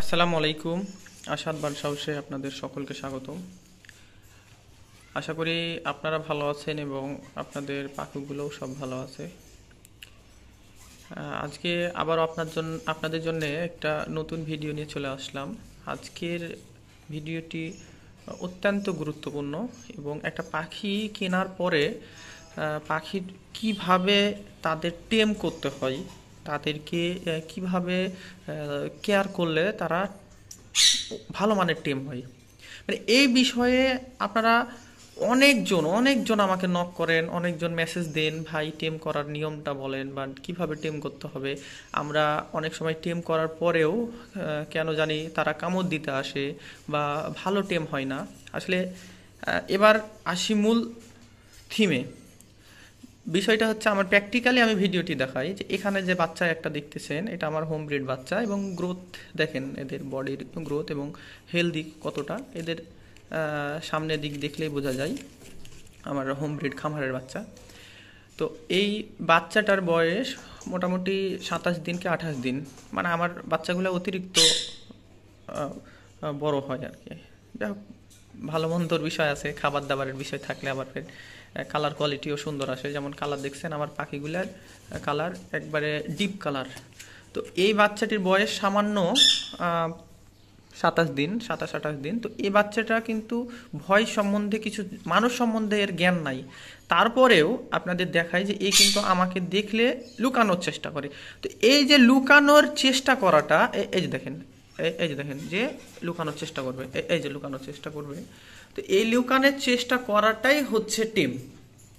আসসালামু আলাইকুম। আসাদ বার্ড হাউসে আপনাদের সকলকে স্বাগতম। আশা করি আপনারা ভালো আছেন এবং আপনাদের পাখিগুলোও সব ভালো আছে। আজকে আবার আপনাদের জন্য একটা নতুন ভিডিও নিয়ে চলে আসলাম। আজকের ভিডিওটি অত্যন্ত গুরুত্বপূর্ণ এবং একটা পাখি কেনার পরে পাখির কিভাবে তাদের টেম করতে হয়, তাদেরকে কিভাবে কেয়ার করলে তারা ভালো মানের টিম হয়, মানে এই বিষয়ে আপনারা অনেকজন আমাকে নক করেন, অনেকজন মেসেজ দেন, ভাই টিম করার নিয়মটা বলেন বা কিভাবে টিম করতে হবে। আমরা অনেক সময় টিম করার পরেও কেন জানি তারা কামড় দিতে আসে বা ভালো টিম হয় না। আসলে এবার আসি মূল থিমে। বিষয়টা হচ্ছে, আমার প্র্যাকটিক্যালি আমি ভিডিওটি দেখাই যে এখানে যে বাচ্চা একটা দেখতেছেন, এটা আমার হোম ব্রিড বাচ্চা এবং গ্রোথ দেখেন, এদের বডির গ্রোথ এবং হেলদি কতটা, এদের সামনের দিক দেখলেই বোঝা যায় আমার হোম ব্রিড খামারের বাচ্চা। তো এই বাচ্চাটার বয়স মোটামুটি 27 দিন কি 28 দিন, মানে আমার বাচ্চাগুলো অতিরিক্ত বড় হয় আর কি। যাই হোক, ভালো মন্দর বিষয় আছে, খাবার দাবারের বিষয় থাকলে আবার ফের কালার কোয়ালিটিও সুন্দর আসে। যেমন কালার দেখছেন আমার পাখিগুলার কালার একবারে ডিপ কালার। তো এই বাচ্চাটির বয়স সামান্য 27-28 দিন। তো এই বাচ্চাটা কিন্তু ভয় সম্বন্ধে কিছু, মানুষ সম্বন্ধে এর জ্ঞান নাই। তারপরেও আপনাদের দেখায় যে এই কিন্তু আমাকে দেখলে লুকানোর চেষ্টা করে। তো এই যে লুকানোর চেষ্টা করাটা, এই যে দেখেন, এই যে দেখেন যে লুকানোর চেষ্টা করবে, এই যে লুকানোর চেষ্টা করবে। তো এই লুকানোর চেষ্টা করাটাই হচ্ছে টিম।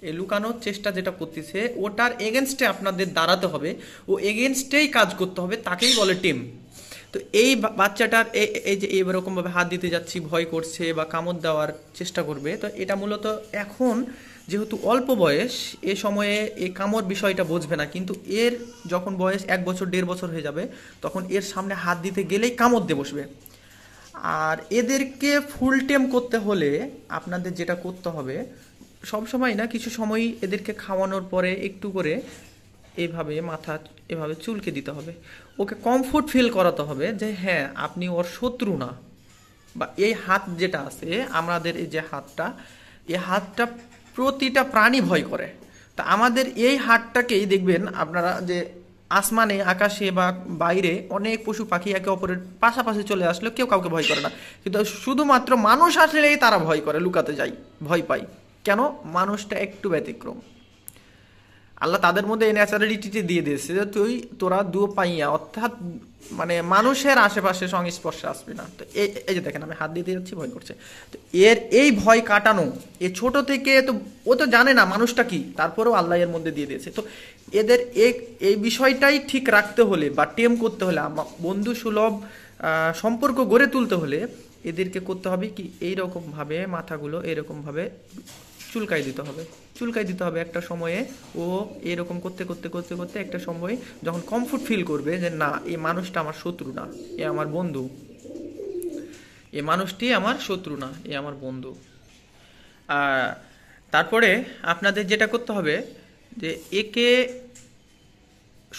এই লুকানোর চেষ্টা যেটা করতেছে ওটার এগেনস্টে আপনাদের দাঁড়াতে হবে, ও এগেনস্টেই কাজ করতে হবে, তাকেই বলে টিম। তো এই বাচ্চাটার এই যে এইরকমভাবে হাত দিতে যাচ্ছি, ভয় করছে বা কামড় দেওয়ার চেষ্টা করবে, তো এটা মূলত এখন যেহেতু অল্প বয়স, এ সময়ে এই কামড় বিষয়টা বুঝবে না, কিন্তু এর যখন বয়স 1 বছর 1.5 বছর হয়ে যাবে, তখন এর সামনে হাত দিতে গেলেই কামড় দিয়ে বসবে। আর এদেরকে ফুল টেম করতে হলে আপনাদের যেটা করতে হবে, সব সময় না, কিছু সময় এদেরকে খাওয়ানোর পরে একটু করে এইভাবে মাথা এভাবে চুলকে দিতে হবে, ওকে কমফোর্ট ফিল করাতে হবে যে হ্যাঁ আপনি ওর শত্রু না। বা এই হাত যেটা আছে আমাদের, এই যে হাতটা, এই হাতটা প্রতিটা প্রাণী ভয় করে। তা আমাদের এই হাতটাকেই দেখবেন আপনারা যে আসমানে, আকাশে বা বাইরে অনেক পশু পাখি একে অপরের পাশাপাশি চলে আসলে কেউ কাউকে ভয় করে না, কিন্তু শুধুমাত্র মানুষ আসলেই তারা ভয় করে, লুকাতে যায়, ভয় পায়। কেন? মানুষটা একটু ব্যতিক্রম। আল্লাহ তাদের মধ্যে এই ন্যাচারালিটিটি দিয়ে দিয়েছে যে তোরা দু পাইয়া, অর্থাৎ মানে মানুষের আশেপাশে সংস্পর্শে আসবি না। তো এই যে দেখেন আমি হাত দিতে যাচ্ছি, ভয় করছে। তো এর এই ভয় কাটানো, এ ছোট থেকে তো ও তো জানে না মানুষটা কি, তারপরেও আল্লাহ এর মধ্যে দিয়ে দিয়েছে। তো এদের এই বিষয়টাই ঠিক রাখতে হলে বা টেম করতে হলে, বন্ধু সুলভ সম্পর্ক গড়ে তুলতে হলে এদেরকে করতে হবে কি, এইরকমভাবে মাথাগুলো এরকমভাবে চুলকাই দিতে হবে একটা সময়ে। ও এরকম করতে করতে করতে করতে একটা সময়ে যখন কমফোর্ট ফিল করবে যে না, এই মানুষটা আমার শত্রু না, এ আমার বন্ধু, এ মানুষটি আমার শত্রু না, এ আমার বন্ধু। তারপরে আপনাদের যেটা করতে হবে যে একে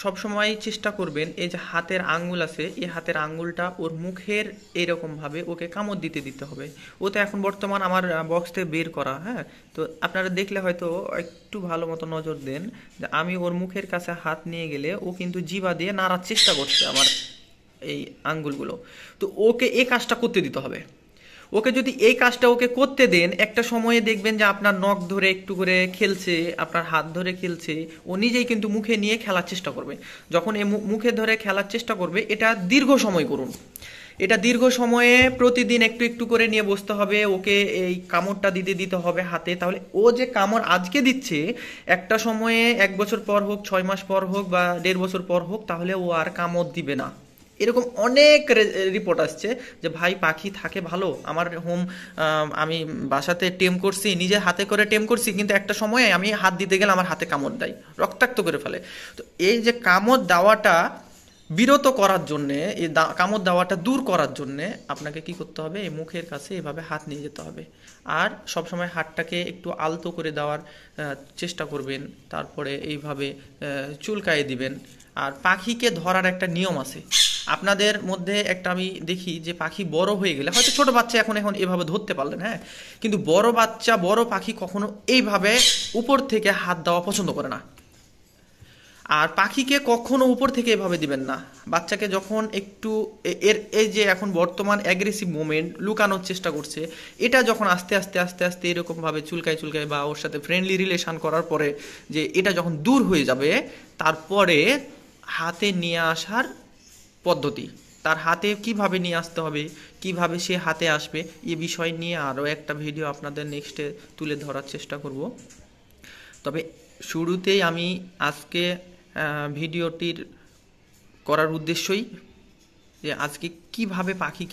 সবসময় চেষ্টা করবেন, এই যে হাতের আঙ্গুল আছে, এই হাতের আঙ্গুলটা ওর মুখের এরকমভাবে ওকে কামড় দিতে হবে। ও তো এখন বর্তমান আমার বক্স থেকে বের করা, হ্যাঁ। তো আপনারা দেখলে হয়তো একটু ভালো মতো নজর দেন যে আমি ওর মুখের কাছে হাত নিয়ে গেলে ও কিন্তু জিভা দিয়ে নাড়ার চেষ্টা করছে আমার এই আঙ্গুলগুলো। তো ওকে এই কাজটা করতে দিতে হবে। ওকে যদি এই কাজটা ওকে করতে দেন, একটা সময়ে দেখবেন যে আপনার নখ ধরে একটু করে খেলছে, আপনার হাত ধরে খেলছে, ও নিজেই কিন্তু মুখে নিয়ে খেলার চেষ্টা করবে। যখন এই মুখে ধরে খেলার চেষ্টা করবে, এটা দীর্ঘ সময় করুন। এটা দীর্ঘ সময়ে প্রতিদিন একটু একটু করে নিয়ে বসতে হবে, ওকে এই কামড়টা দিতে হবে হাতে। তাহলে ও যে কামড় আজকে দিচ্ছে, একটা সময়ে 1 বছর পর হোক, 6 মাস পর হোক বা 1.5 বছর পর হোক, তাহলে ও আর কামড় দিবে না। এরকম অনেক রিপোর্ট আসছে যে ভাই পাখি থাকে ভালো, আমার আমি বাসাতে টেম করছি, নিজে হাতে করে টেম করছি, কিন্তু একটা সময়ে আমি হাত দিতে গেলে আমার হাতে কামড় দেয়, রক্তাক্ত করে ফেলে। তো এই যে কামড় দেওয়াটা বিরত করার জন্যে, এই কামড় দেওয়াটা দূর করার জন্যে আপনাকে কি করতে হবে, এই মুখের কাছে এভাবে হাত নিয়ে যেতে হবে। আর সবসময় হাতটাকে একটু আলতো করে দেওয়ার চেষ্টা করবেন। তারপরে এইভাবে চুলকায়ে দিবেন। আর পাখিকে ধরার একটা নিয়ম আছে, আপনাদের মধ্যে একটা আমি দেখি যে পাখি বড় হয়ে গেলে, হয়তো ছোট বাচ্চা এখন এখন এভাবে ধরতে পারলেন, হ্যাঁ, কিন্তু বড় বাচ্চা বড় পাখি কখনো এইভাবে উপর থেকে হাত দেওয়া পছন্দ করে না। আর পাখিকে কখনো উপর থেকে এভাবে দিবেন না। বাচ্চাকে যখন একটু এই যে এখন বর্তমান অ্যাগ্রেসিভ মুভমেন্ট, লুকানোর চেষ্টা করছে, এটা যখন আস্তে আস্তে আস্তে আস্তে এরকমভাবে চুলকায় চুলকায় বা ওর সাথে ফ্রেন্ডলি রিলেশন করার পরে যে এটা যখন দূর হয়ে যাবে, তারপরে হাতে নিয়ে আসার পদ্ধতি, তার হাতে কিভাবে নিয়ে আসতে হবে, কিভাবে সে হাতে আসবে, এ বিষয় নিয়ে আরও একটা ভিডিও আপনাদের নেক্সটে তুলে ধরার চেষ্টা করব। তবে শুরুতেই আমি আজকে ভিডিওটির করার উদ্দেশ্যই যে আজকে কিভাবে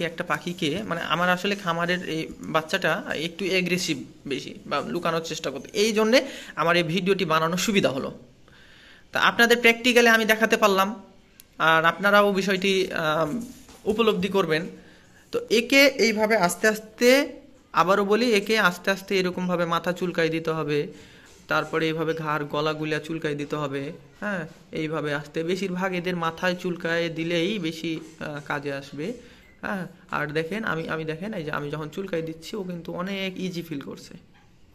একটা পাখিকে, মানে আমার আসলে খামারের এই বাচ্চাটা একটু অ্যাগ্রেসিভ বেশি বা লুকানোর চেষ্টা করতে, এই জন্যে আমার এই ভিডিওটি বানানোর সুবিধা হলো। তা আপনাদের প্র্যাকটিক্যালি আমি দেখাতে পারলাম, আর আপনারাও বিষয়টি উপলব্ধি করবেন। তো একে এইভাবে আস্তে আস্তে, আবারও বলি, একে আস্তে আস্তে এরকমভাবে মাথা চুলকাই দিতে হবে, তারপরে এইভাবে ঘাড় গলাগুলা চুলকাই দিতে হবে, হ্যাঁ, এইভাবে আসতে, বেশিরভাগ এদের মাথায় চুলকায় দিলেই বেশি কাজে আসবে, হ্যাঁ। আর দেখেন আমি দেখেন এই যে আমি যখন চুলকাই দিচ্ছি ও কিন্তু অনেক ইজি ফিল করছে,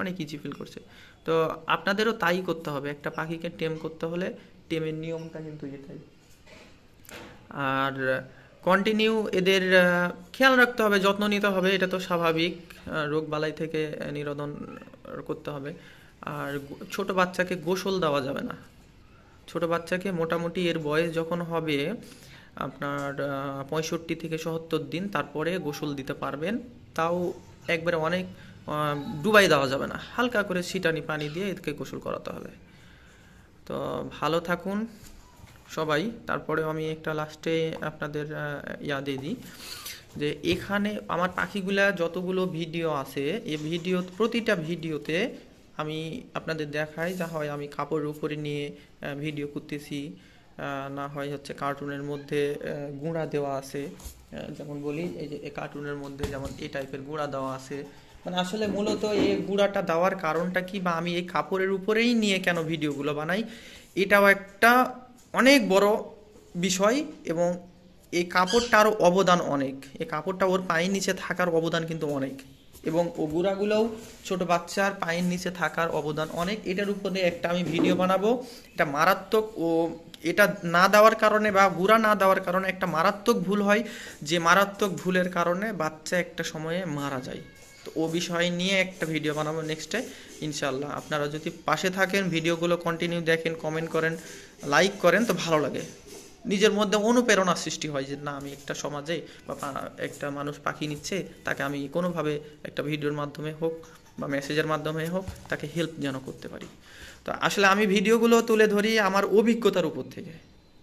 অনেক ইজি ফিল করছে। তো আপনাদেরও তাই করতে হবে, একটা পাখিকে টেম করতে হলে টেমের নিয়মটা কিন্তু এটাই। আর কন্টিনিউ এদের খেয়াল রাখতে হবে, যত্ন নিতে হবে, এটা তো স্বাভাবিক, রোগ বালাই থেকে নিরোধন করতে হবে। আর ছোট বাচ্চাকে গোসল দেওয়া যাবে না। ছোট বাচ্চাকে মোটামুটি এর বয়স যখন হবে আপনার 65 থেকে 77 দিন, তারপরে গোসল দিতে পারবেন। তাও একবারে অনেক ডুবাই দেওয়া যাবে না, হালকা করে ছিটানি পানি দিয়ে এদেরকে গোসল করাতে হবে। তো ভালো থাকুন সবাই। তারপরে আমি একটা লাস্টে আপনাদের দিয়ে দিই যে এখানে আমার পাখিগুলা যতগুলো ভিডিও আছে, এই ভিডিও প্রতিটা ভিডিওতে আমি আপনাদের দেখাই, যা হয় আমি কাপড়ের উপরে নিয়ে ভিডিও করতেছি, না হয় হচ্ছে কার্টুনের মধ্যে গুঁড়া দেওয়া আছে, যেমন বলি এই যে কার্টুনের মধ্যে যেমন এই টাইপের গুঁড়া দেওয়া আছে। মানে আসলে মূলত এই গুঁড়াটা দেওয়ার কারণটা কি, বা আমি এই কাপড়ের উপরেই নিয়ে কেন ভিডিওগুলো বানাই, এটাও একটা অনেক বড় বিষয়। এবং এই কাপড়টারও অবদান অনেক, এই কাপড়টা ওর পায়ের নিচে থাকার অবদান কিন্তু অনেক, এবং ও গুঁড়াগুলোও ছোট বাচ্চার পায়ের নিচে থাকার অবদান অনেক। এটার উপরে একটা আমি ভিডিও বানাবো, এটা মারাত্মক। ও এটা না দেওয়ার কারণে বা গুঁড়া না দেওয়ার কারণে একটা মারাত্মক ভুল হয়, যে মারাত্মক ভুলের কারণে বাচ্চা একটা সময়ে মারা যায়। তো ও বিষয় নিয়ে একটা ভিডিও বানাবো নেক্সটে ইনশাল্লাহ। আপনারা যদি পাশে থাকেন, ভিডিওগুলো কন্টিনিউ দেখেন, কমেন্ট করেন, লাইক করেন, তো ভালো লাগে, নিজের মধ্যে অনুপ্রেরণা সৃষ্টি হয় যে না, আমি একটা সমাজে বা একটা মানুষ পাখি নিচ্ছে, তাকে আমি কোনোভাবে একটা ভিডিওর মাধ্যমে হোক বা মেসেজের মাধ্যমে হোক তাকে হেল্প যেন করতে পারি। তো আসলে আমি ভিডিওগুলো তুলে ধরি আমার অভিজ্ঞতার উপর থেকে,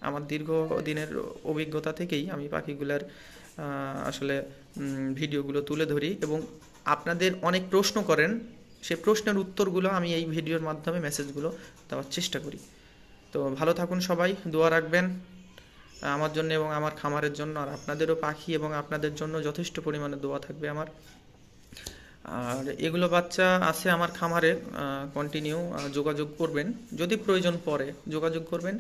আমার দীর্ঘদিনের অভিজ্ঞতা থেকেই আমি পাখিগুলার আসলে ভিডিওগুলো তুলে ধরি, এবং আপনাদের অনেক প্রশ্ন করেন, সেই প্রশ্নের উত্তরগুলো আমি এই ভিডিওর মাধ্যমে মেসেজগুলো দেওয়ার চেষ্টা করি। তো ভালো থাকুন সবাই, দোয়া রাখবেন আমার জন্য এবং আমার খামারের জন্য, আর আপনাদেরও পাখি এবং আপনাদের জন্য যথেষ্ট পরিমাণে দোয়া থাকবে আমার। আর এগুলো বাচ্চা আছে আমার খামারে, কন্টিনিউ যোগাযোগ করবেন, যদি প্রয়োজন পড়ে যোগাযোগ করবেন।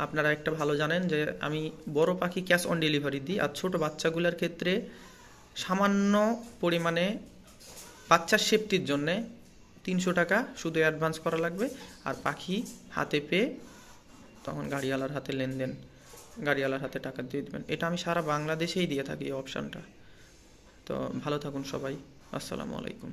আপনারা একটা ভালো জানেন যে আমি বড় পাখি ক্যাশ অন ডেলিভারি দিই, আর ছোট বাচ্চাগুলোর ক্ষেত্রে সামান্য পরিমাণে বাচ্চার সেফটির জন্যে 300 টাকা শুধু অ্যাডভান্স করা লাগবে, আর পাখি হাতে পেয়ে তখন গাড়িওয়ালার হাতে লেনদেন, গাড়িওয়ালার হাতে টাকা দিয়ে দেবেন। এটা আমি সারা বাংলাদেশেই দিয়ে থাকি এই অপশানটা। তো ভালো থাকুন সবাই, আসসালামু আলাইকুম।